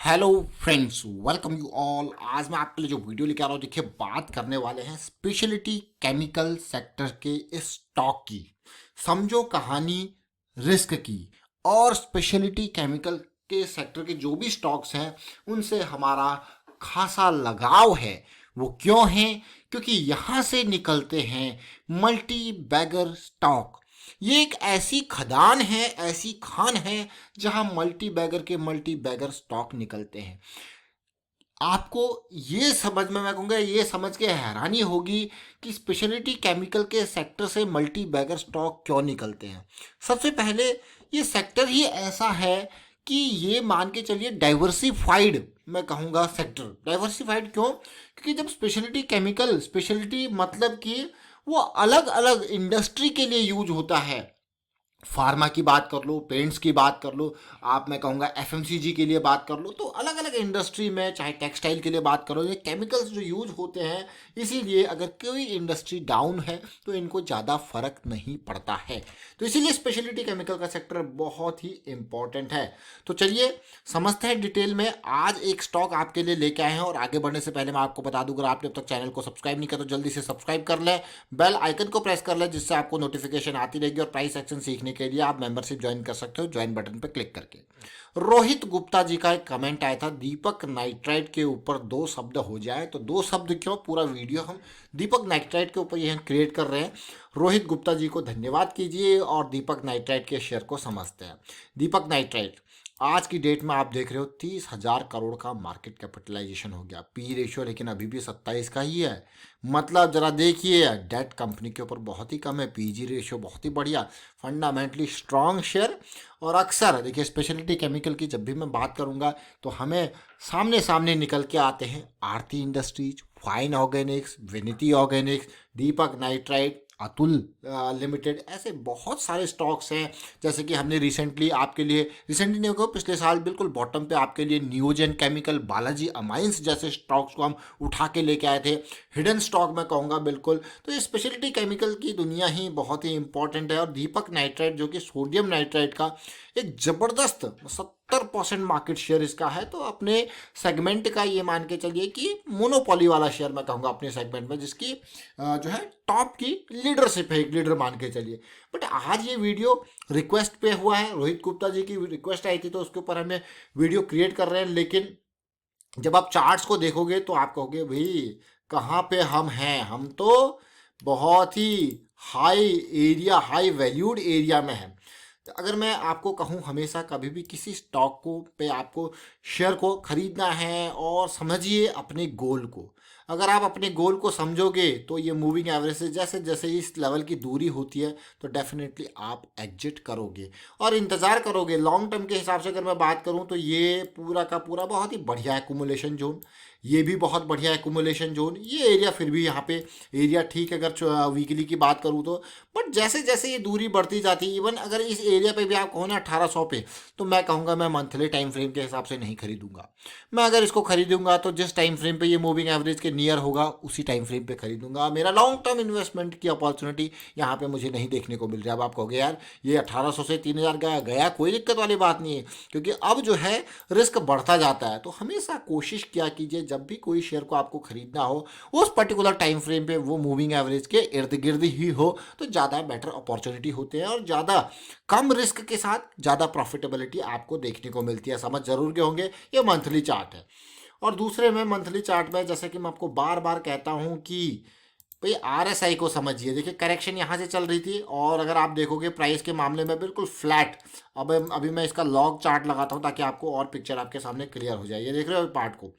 Hello friends, welcome you all. आज मैं आपके लिए जो वीडियो लेके आ रहा हूँ, देखिए बात करने वाले हैं स्पेशलिटी केमिकल सेक्टर के स्टॉक की। समझो कहानी रिस्क की। और स्पेशलिटी केमिकल के सेक्टर के जो भी स्टॉक्स हैं उनसे हमारा खासा लगाव है। वो क्यों है? क्योंकि यहाँ से निकलते हैं मल्टी बैगर स्टॉक। ये एक ऐसी खदान है, ऐसी खान है जहां मल्टी बैगर के मल्टी बैगर स्टॉक निकलते हैं। आपको ये समझ में, मैं कहूँगा ये समझ के हैरानी होगी कि स्पेशलिटी केमिकल के सेक्टर से मल्टी बैगर स्टॉक क्यों निकलते हैं। सबसे पहले ये सेक्टर ही ऐसा है कि ये मान के चलिए डाइवर्सिफाइड, मैं कहूँगा सेक्टर डाइवर्सिफाइड क्यों? क्योंकि जब स्पेशलिटी केमिकल, स्पेशलिटी मतलब कि वो अलग अलग इंडस्ट्री के लिए यूज होता है। फार्मा की बात कर लो, पेंट्स की बात कर लो, आप मैं कहूँगा एफएमसीजी के लिए बात कर लो, तो अलग अलग इंडस्ट्री में, चाहे टेक्सटाइल के लिए बात करो, ये केमिकल्स जो यूज होते हैं। इसीलिए अगर कोई इंडस्ट्री डाउन है तो इनको ज़्यादा फर्क नहीं पड़ता है। तो इसीलिए स्पेशलिटी केमिकल का सेक्टर बहुत ही इंपॉर्टेंट है। तो चलिए समझते हैं डिटेल में। आज एक स्टॉक आपके लिए लेके आए हैं, और आगे बढ़ने से पहले मैं आपको बता दूं, अगर आपने अब तक चैनल को सब्सक्राइब नहीं किया तो जल्दी से सब्सक्राइब कर लें, बेल आइकन को प्रेस कर लें, जिससे आपको नोटिफिकेशन आती रहेगी। और प्राइस एक्शन सीखने के लिए आप मेंबरशिप ज्वाइन कर सकते हो, ज्वाइन बटन पर क्लिक करके। रोहित गुप्ता जी का एक कमेंट आया था, दीपक नाइट्राइट के ऊपर दो शब्द हो जाए। तो दो शब्द क्यों, पूरा वीडियो हम दीपक नाइट्राइट के ऊपर यह क्रिएट कर रहे हैं। रोहित गुप्ता जी को धन्यवाद कीजिए और दीपक नाइट्राइट के शेयर को समझते हैं। दीपक नाइट्राइट आज की डेट में आप देख रहे हो 30,000 करोड़ का मार्केट कैपिटलाइजेशन हो गया। पी रेशियो लेकिन अभी भी 27 का ही है। मतलब जरा देखिए, डेट कंपनी के ऊपर बहुत ही कम है, पीजी रेशियो बहुत ही बढ़िया, फंडामेंटली स्ट्रांग शेयर। और अक्सर देखिए स्पेशलिटी केमिकल की जब भी मैं बात करूंगा तो हमें सामने सामने निकल के आते हैं आरती इंडस्ट्रीज, फाइन ऑर्गेनिक्स, विनिती ऑर्गेनिक्स, दीपक नाइट्राइट, अतुल लिमिटेड, ऐसे बहुत सारे स्टॉक्स हैं। जैसे कि हमने रिसेंटली नहीं होगा, पिछले साल बिल्कुल बॉटम पे आपके लिए नियोजन केमिकल, बालाजी अमाइंस जैसे स्टॉक्स को हम उठा के लेके आए थे। हिडन स्टॉक मैं कहूँगा बिल्कुल। तो ये स्पेशलिटी केमिकल की दुनिया ही बहुत ही इंपॉर्टेंट है। और दीपक नाइट्राइट जो कि सोडियम नाइट्राइट का एक ज़बरदस्त 70% मार्केट शेयर इसका है। तो अपने सेगमेंट का ये मान के चलिए कि मोनोपोली वाला शेयर मैं कहूँगा अपने सेगमेंट में, जिसकी जो है टॉप की लीडरशिप है, एक लीडर मान के चलिए। बट आज ये वीडियो रिक्वेस्ट पे हुआ है, रोहित गुप्ता जी की रिक्वेस्ट आई थी तो उसके ऊपर हमें वीडियो क्रिएट कर रहे हैं। लेकिन जब आप चार्ट्स को देखोगे तो आप कहोगे भाई कहाँ पे हम हैं, हम तो बहुत ही high area, high valued area में हैं। तो अगर मैं आपको कहूँ, हमेशा कभी भी किसी स्टॉक को पे आपको शेयर को खरीदना है, और समझिए अपने गोल को। अगर आप अपने गोल को समझोगे तो ये मूविंग एवरेज से जैसे जैसे इस लेवल की दूरी होती है तो डेफिनेटली आप एग्जिट करोगे और इंतज़ार करोगे। लॉन्ग टर्म के हिसाब से अगर मैं बात करूँ तो ये पूरा का पूरा बहुत ही बढ़िया एकुमुलेशन जोन, ये भी बहुत बढ़िया एकुमुलेशन जोन। ये एरिया फिर भी यहाँ पे एरिया ठीक है अगर वीकली की बात करूँ तो। बट जैसे जैसे ये दूरी बढ़ती जाती है, इवन अगर इस एरिया पे भी आप कहो ना 1800 पे, तो मैं कहूँगा मैं मंथली टाइम फ्रेम के हिसाब से नहीं खरीदूंगा। मैं अगर इसको खरीदूंगा तो जिस टाइम फ्रेम पे ये मूविंग एवरेज के नियर होगा उसी टाइम फ्रेम पे खरीदूंगा। मेरा लॉन्ग टर्म इन्वेस्टमेंट की अपॉर्चुनिटी यहाँ पे मुझे नहीं देखने को मिल रहा है। अब आप कहोगे यार ये 1800 से 3000 गया गया, कोई दिक्कत वाली बात नहीं है, क्योंकि अब जो है रिस्क बढ़ता जाता है। तो हमेशा कोशिश किया कीजिए जब भी कोई शेयर को आपको खरीदना हो उस पर्टिकुलर टाइम फ्रेम पे वो मूविंग एवरेज के इर्द गिर्द ही हो, तो ज़्यादा बेटर अपॉर्चुनिटी होते हैं और ज़्यादा कम रिस्क के साथ ज़्यादा प्रॉफिटेबिलिटी आपको देखने को मिलती है। समझ जरूर के होंगे ये मंथली चार्ट है। और दूसरे में मंथली चार्ट में जैसे कि मैं आपको बार बार कहता हूँ कि भाई आरएसआई को समझिए। देखिए करेक्शन यहाँ से चल रही थी, और अगर आप देखोगे प्राइस के मामले में बिल्कुल फ्लैट। अब अभी मैं इसका लॉग चार्ट लगाता हूँ ताकि आपको और पिक्चर आपके सामने क्लियर हो जाए। ये देख रहे हो पार्ट को,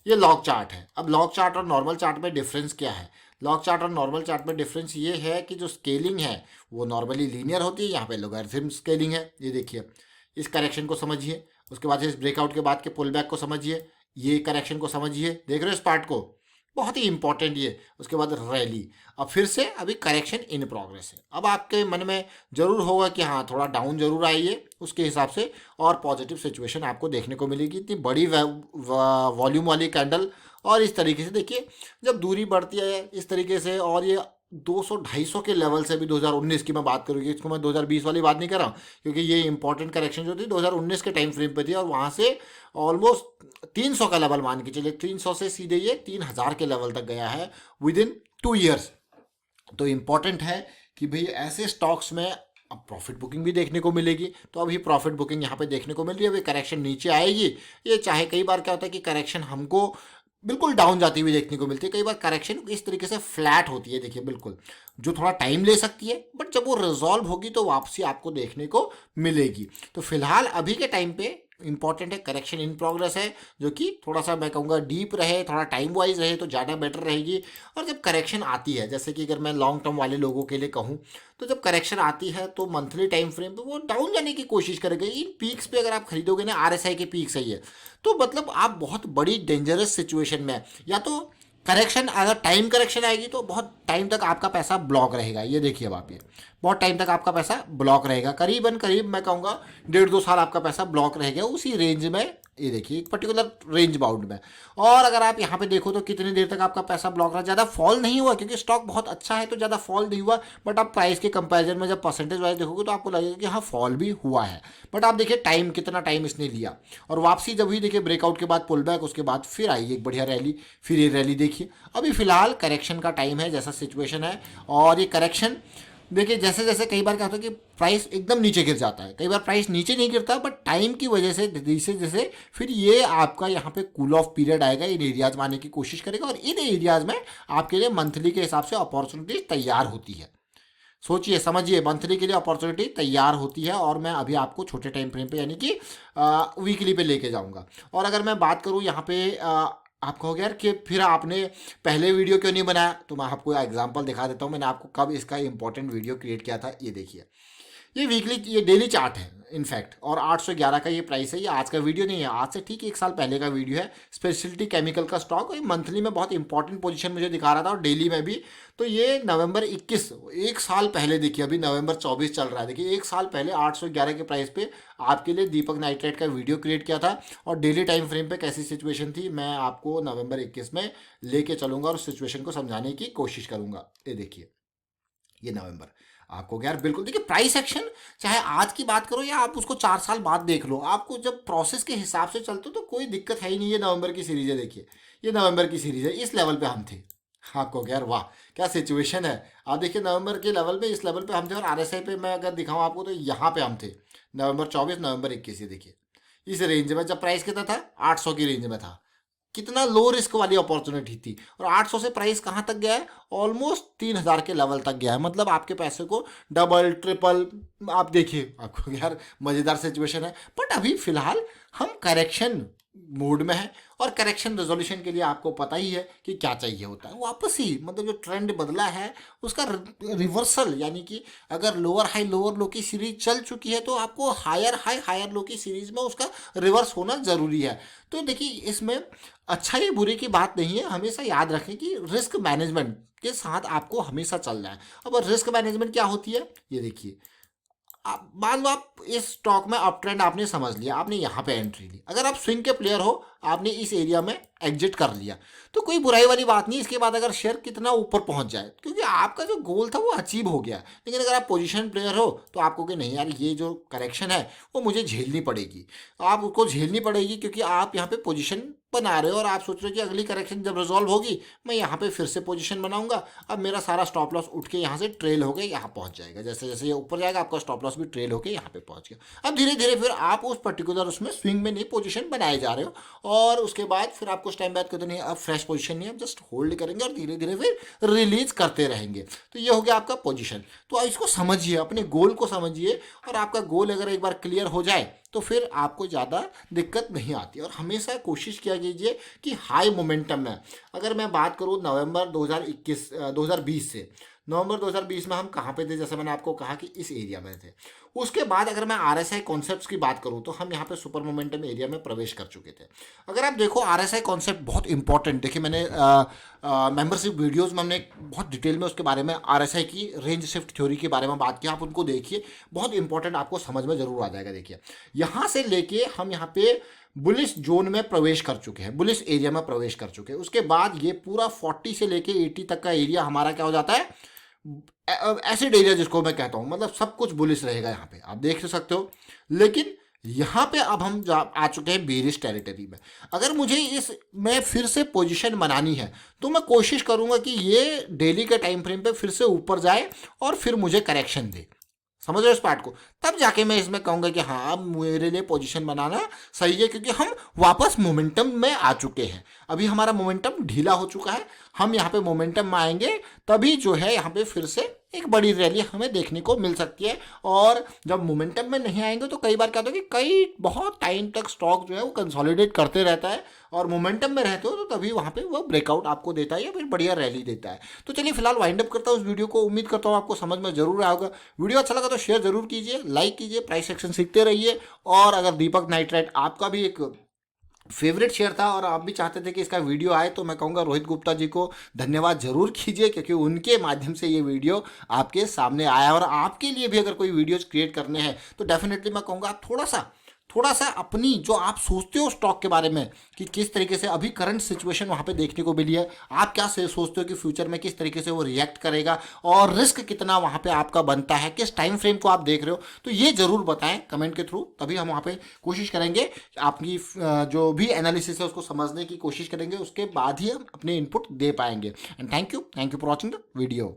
ये लॉग चार्ट है। अब लॉग चार्ट और नॉर्मल चार्ट में डिफरेंस क्या है? लॉग चार्ट और नॉर्मल चार्ट में डिफरेंस ये है कि जो स्केलिंग है वो नॉर्मली लीनियर होती है, यहाँ पे लोगरिथम स्केलिंग है। ये देखिए इस करेक्शन को समझिए, उसके बाद इस ब्रेकआउट के बाद के पुल बैक को समझिए, ये करेक्शन को समझिए, देख रहे हो इस पार्ट को, बहुत ही इंपॉर्टेंट ये। उसके बाद रैली, अब फिर से अभी करेक्शन इन प्रोग्रेस है। अब आपके मन में जरूर होगा कि हाँ थोड़ा डाउन जरूर आई है, उसके हिसाब से और पॉजिटिव सिचुएशन आपको देखने को मिलेगी। इतनी बड़ी वॉल्यूम वाली कैंडल, और इस तरीके से देखिए जब दूरी बढ़ती है इस तरीके से, और ये 200-250 के लेवल से भी 2019 की मैं बात करूँगी, इसको मैं 2020 वाली बात नहीं कर रहा हूँ, क्योंकि ये इंपॉर्टेंट करेक्शन जो थी 2019 के टाइम फ्रेम पे थी, और वहाँ से ऑलमोस्ट 300 का लेवल मान के चलिए, 300 से सीधे ये 3000 के लेवल तक गया है विद इन 2 ईयर्स। तो इम्पॉर्टेंट है कि भाई ऐसे स्टॉक्स में अब प्रॉफिट बुकिंग भी देखने को मिलेगी। तो अभी प्रॉफिट बुकिंग यहाँ पे देखने को मिल रही है, अभी करेक्शन नीचे आएगी। ये चाहे कई बार क्या होता है कि करेक्शन हमको बिल्कुल डाउन जाती हुई देखने को मिलती है, कई बार करेक्शन इस तरीके से फ्लैट होती है, देखिए बिल्कुल, जो थोड़ा टाइम ले सकती है, बट जब वो रिजॉल्व होगी तो वापसी आपको देखने को मिलेगी। तो फिलहाल अभी के टाइम पे इंपॉर्टेंट है, करेक्शन इन प्रोग्रेस है, जो कि थोड़ा सा मैं कहूँगा डीप रहे, थोड़ा टाइम वाइज रहे तो ज़्यादा बेटर रहेगी। और जब करेक्शन आती है, जैसे कि अगर मैं लॉन्ग टर्म वाले लोगों के लिए कहूँ, तो जब करेक्शन आती है तो मंथली टाइम फ्रेम पे वो डाउन जाने की कोशिश करेगा। इन पीक्स पे अगर आप खरीदोगे ना, आरएसआई के पीक्स है ये, तो मतलब आप बहुत बड़ी डेंजरस सिचुएशन में हैं। या तो करेक्शन, अगर टाइम करेक्शन आएगी तो बहुत टाइम तक आपका पैसा ब्लॉक रहेगा। ये देखिए अब आप, ये बहुत टाइम तक आपका पैसा ब्लॉक रहेगा, करीबन करीब मैं कहूँगा 1.5-2 साल आपका पैसा ब्लॉक रहेगा उसी रेंज में। ये देखिए एक पर्टिकुलर रेंज बाउंड में। और अगर आप यहाँ पे देखो तो कितनी देर तक आपका पैसा ब्लॉक रहा, ज़्यादा फॉल नहीं हुआ क्योंकि स्टॉक बहुत अच्छा है तो ज़्यादा फॉल नहीं हुआ। बट आप प्राइस के कंपैरिजन में जब परसेंटेज वाइज देखोगे तो आपको लगेगा कि हाँ फॉल भी हुआ है। बट आप देखिए टाइम, कितना टाइम इसने लिया, और वापसी जब हुई देखिए ब्रेकआउट के बाद पुल बैक, उसके बाद फिर आई एक बढ़िया रैली, फिर ये रैली देखिए। अभी फिलहाल करेक्शन का टाइम है, जैसा सिचुएशन है। और ये करेक्शन देखिए, जैसे जैसे कई बार क्या होता है कि प्राइस एकदम नीचे गिर जाता है, कई बार प्राइस नीचे नहीं गिरता, बट टाइम की वजह से जैसे जैसे फिर ये आपका यहाँ पे कूल ऑफ पीरियड आएगा, इन एरियाज में आने की कोशिश करेगा, और इन एरियाज में आपके लिए मंथली के हिसाब से अपॉर्चुनिटी तैयार होती है। सोचिए समझिए, मंथली के लिए अपॉर्चुनिटी तैयार होती है। और मैं अभी आपको छोटे टाइम फ्रेम पे यानी कि वीकली पे लेके जाऊंगा। और अगर मैं बात करूँ यहाँ पे आप कहोगे यार कि फिर आपने पहले वीडियो क्यों नहीं बनाया, तो मैं आपको एग्जांपल दिखा देता हूँ मैंने आपको कब इसका इंपॉर्टेंट वीडियो क्रिएट किया था। ये देखिए, ये वीकली, ये डेली चार्ट है इनफैक्ट, और 811 का ये प्राइस है। ये आज का वीडियो नहीं है, आज से ठीक 1 साल पहले का वीडियो है। स्पेशलिटी केमिकल का स्टॉक, ये मंथली में बहुत इंपॉर्टेंट पोजीशन मुझे दिखा रहा था और डेली में भी। तो ये नवंबर 21, 1 साल पहले देखिए, अभी नवंबर 24 चल रहा है, देखिए 1 साल पहले 811 के प्राइस पे आपके लिए दीपक नाइट्रेट का वीडियो क्रिएट किया था। और डेली टाइम फ्रेम पे कैसी सिचुएशन थी मैं आपको नवंबर 21 में लेके चलूंगा और उस सिचुएशन को समझाने की कोशिश करूंगा। ये देखिए, ये नवंबर आपको यार बिल्कुल देखिए, प्राइस एक्शन चाहे आज की बात करो या आप उसको 4 साल बाद देख लो, आपको जब प्रोसेस के हिसाब से चलते हो तो कोई दिक्कत है ही नहीं। ये नवंबर की सीरीज है, देखिए ये नवंबर की सीरीज है, इस लेवल पे हम थे। आपको यार वाह क्या सिचुएशन है। आप देखिए नवंबर के लेवल पे, इस लेवल पे हम थे, और आरएसआई पे मैं अगर दिखाऊं आपको तो यहाँ पे हम थे नवंबर 24, नवंबर 21। ये देखिए इस रेंज में जब प्राइस कितना था, 800 की रेंज में था। कितना लो रिस्क वाली अपॉर्चुनिटी थी, और 800 से प्राइस कहाँ तक गया है, ऑलमोस्ट 3000 के लेवल तक गया है। मतलब आपके पैसे को डबल ट्रिपल, आप देखिए आपको यार मज़ेदार सिचुएशन है। बट अभी फिलहाल हम करेक्शन मोड में है, और करेक्शन रेजोल्यूशन के लिए आपको पता ही है कि क्या चाहिए होता है, वापस ही मतलब जो ट्रेंड बदला है उसका रिवर्सल, यानी कि अगर लोअर हाई लोअर लो की सीरीज चल चुकी है तो आपको हायर हाई हायर लो की सीरीज में उसका रिवर्स होना ज़रूरी है। तो देखिए इसमें अच्छा या बुरे की बात नहीं है, हमेशा याद रखें कि रिस्क मैनेजमेंट के साथ आपको हमेशा चलना है। अब रिस्क मैनेजमेंट क्या होती है, ये देखिए, आप मान लो आप इस स्टॉक में अप ट्रेंड आपने समझ लिया, आपने यहाँ पे एंट्री ली, अगर आप स्विंग के प्लेयर हो, आपने इस एरिया में एग्जिट कर लिया तो कोई बुराई वाली बात नहीं। इसके बाद अगर शेयर कितना ऊपर पहुंच जाए, क्योंकि आपका जो गोल था वो अचीव हो गया। लेकिन अगर आप पोजीशन प्लेयर हो तो आपको कि नहीं यार ये जो करेक्शन है वो मुझे झेलनी पड़ेगी, आप उसको झेलनी पड़ेगी, क्योंकि आप यहाँ पे पोजीशन बना रहे हो और आप सोच रहे हो कि अगली करेक्शन जब रिजॉल्व होगी मैं यहाँ पे फिर से पोजीशन बनाऊंगा। अब मेरा सारा स्टॉप लॉस उठ के यहाँ से ट्रेल होकर यहाँ पहुँच जाएगा, जैसे जैसे ये ऊपर जाएगा आपका स्टॉप लॉस भी ट्रेल होकर यहाँ पे पहुँच गया। अब धीरे धीरे फिर आप उस पर्टिकुलर उसमें स्विंग में नहीं पोजीशन बनाए जा रहे हो, और उसके बाद फिर आप कुछ टाइम बाद कहते नहीं अब फ्रेश पोजीशन नहीं, अब जस्ट होल्ड करेंगे और धीरे धीरे फिर रिलीज करते रहेंगे। तो ये हो गया आपका पोजीशन। तो इसको समझिए, अपने गोल को समझिए, और आपका गोल अगर एक बार क्लियर हो जाए तो फिर आपको ज़्यादा दिक्कत नहीं आती। और हमेशा कोशिश किया कीजिए कि हाई मोमेंटम में, अगर मैं बात करूँ नवंबर 2020 से, नवंबर 2020 में हम कहाँ पे थे, जैसे मैंने आपको कहा कि इस एरिया में थे। उसके बाद अगर मैं आरएसआई कॉन्सेप्ट्स की बात करूँ तो हम यहाँ पे सुपर मोमेंटम एरिया में प्रवेश कर चुके थे। अगर आप देखो आरएसआई कॉन्सेप्ट बहुत इंपॉर्टेंट, देखिए मैंने मेंबरशिप वीडियोज़ में हमने बहुत डिटेल में उसके बारे में आरएसआई की रेंज शिफ्ट थ्योरी के बारे में बात की, आप उनको देखिए, बहुत इंपॉर्टेंट, आपको समझ में जरूर आ जाएगा। देखिए यहाँ से लेके हम यहाँ पे बुलिश जोन में प्रवेश कर चुके हैं, बुलिश एरिया में प्रवेश कर चुके हैं। उसके बाद ये पूरा 40 से लेके 80 तक का एरिया हमारा क्या हो जाता है, एसिड एरिया जिसको मैं कहता हूँ, मतलब सब कुछ बुलिश रहेगा यहाँ पे, आप देख सकते हो। लेकिन यहाँ पे अब हम आ चुके हैं बेरिश टेरिटरी में। अगर मुझे इस में फिर से पोजीशन बनानी है तो मैं कोशिश करूंगा कि ये डेली के टाइम फ्रेम पे फिर से ऊपर जाए और फिर मुझे करेक्शन दे। समझ रहे हो इस पार्ट को? तब जाके मैं इसमें कहूंगा कि हाँ अब मेरे लिए पोजीशन बनाना सही है, क्योंकि हम वापस मोमेंटम में आ चुके हैं। अभी हमारा मोमेंटम ढीला हो चुका है, हम यहाँ पे मोमेंटम में आएंगे तभी जो है यहाँ पे फिर से एक बड़ी रैली हमें देखने को मिल सकती है। और जब मोमेंटम में नहीं आएंगे तो कई बार क्या होता है कि कई बहुत टाइम तक स्टॉक जो है वो कंसोलिडेट करते रहता है, और मोमेंटम में रहते हो तो तभी वहाँ पे वो ब्रेकआउट आपको देता है या फिर बढ़िया रैली देता है। तो चलिए फिलहाल वाइंड अप करता हूँ इस वीडियो को। उम्मीद करता हूँ आपको समझ में जरूर आएगा। वीडियो अच्छा लगा तो शेयर जरूर कीजिए, लाइक कीजिए, प्राइस सेक्शन सीखते रहिए। और अगर दीपक नाइट्राइट आपका भी एक फेवरेट शेयर था और आप भी चाहते थे कि इसका वीडियो आए, तो मैं कहूँगा रोहित गुप्ता जी को धन्यवाद जरूर कीजिए, क्योंकि उनके माध्यम से ये वीडियो आपके सामने आया। और आपके लिए भी अगर कोई वीडियोज क्रिएट करने हैं तो डेफिनेटली मैं कहूँगा आप थोड़ा सा अपनी जो आप सोचते हो स्टॉक के बारे में कि किस तरीके से अभी करंट सिचुएशन वहाँ पे देखने को मिली है, आप क्या से सोचते हो कि फ्यूचर में किस तरीके से वो रिएक्ट करेगा और रिस्क कितना वहाँ पे आपका बनता है, किस टाइम फ्रेम को आप देख रहे हो, तो ये जरूर बताएं कमेंट के थ्रू। तभी हम वहाँ पे कोशिश करेंगे आपकी जो भी एनालिसिस है उसको समझने की कोशिश करेंगे, उसके बाद ही हम अपने इनपुट दे पाएंगे। And thank you for watching the video.